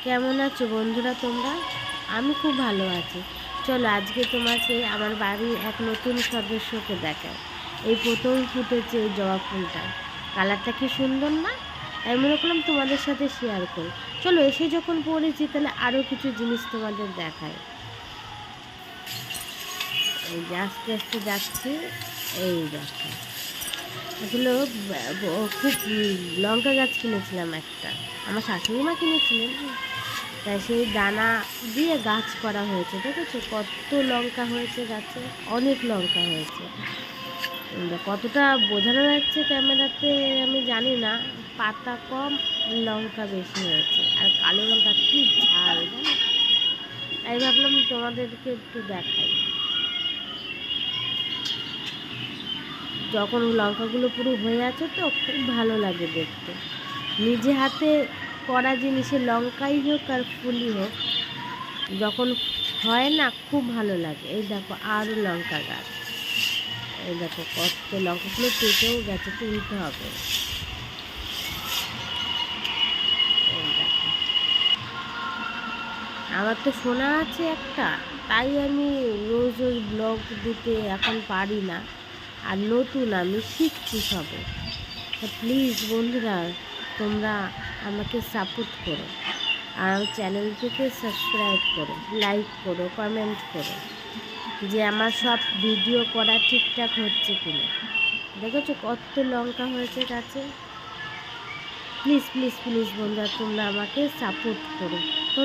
কেমন আছো বন্ধুরা তোমরা? আমি খুব ভালো আছি। চলো আজকে তোমাকে আমার বাড়ির এক নতুন সদস্যকে দেখাই। এই প্রথম ফুটেছে এই জবা ফুলটা। কালারটা কি সুন্দর না? তাই মনে করলাম তোমাদের সাথে শেয়ার করি। চলো এসে যখন পড়েছি তাহলে আরও কিছু জিনিস তোমাদের দেখাই। এই যে আস্তে আস্তে যাচ্ছি। এই দেখো, আসলে খুব লঙ্কা গাছ কিনেছিলাম একটা, আমার শাশুড়ি মা কিনেছিলেন। তাই সেই দানা দিয়ে গাছ করা হয়েছে। দেখেছো কত লঙ্কা হয়েছে গাছে? অনেক লঙ্কা হয়েছে। কতটা বোঝানো যাচ্ছে ক্যামেরাতে আমি জানি না। পাতা কম, লঙ্কা বেশি হয়েছে, আর কালো লঙ্কা কি ঝাল জানো। তাই ভাবলাম তোমাদেরকে একটু দেখাই। যখন লঙ্কাগুলো পুরো হয়ে আছে তো খুব ভালো লাগে দেখতে। নিজে হাতে করা জিনিসে লঙ্কাই হোক আর ফুলই হোক, যখন হয় না খুব ভালো লাগে। এই দেখো আরও লঙ্কা গাছ। এই দেখো কত লঙ্কাগুলো পেকেও গেছে, তুলতে হবে। এই দেখো, আমার তো শোনা আছে একটা, তাই আমি রোজ রোজ ব্লগ দিতে এখন পারি না। আর নতুন আমি শিখছি সবে। প্লিজ বন্ধুরা, তোমরা আমাকে সাপোর্ট করো, আর আমার চ্যানেলটিকে সাবস্ক্রাইব করো, লাইক করো, কমেন্ট করো যে আমার সব ভিডিও করা ঠিকঠাক হচ্ছে কিনা। দেখেছো কত লঙ্কা হয়েছে গাছে। প্লিজ প্লিজ প্লিজ বন্ধুরা, তোমরা আমাকে সাপোর্ট করো।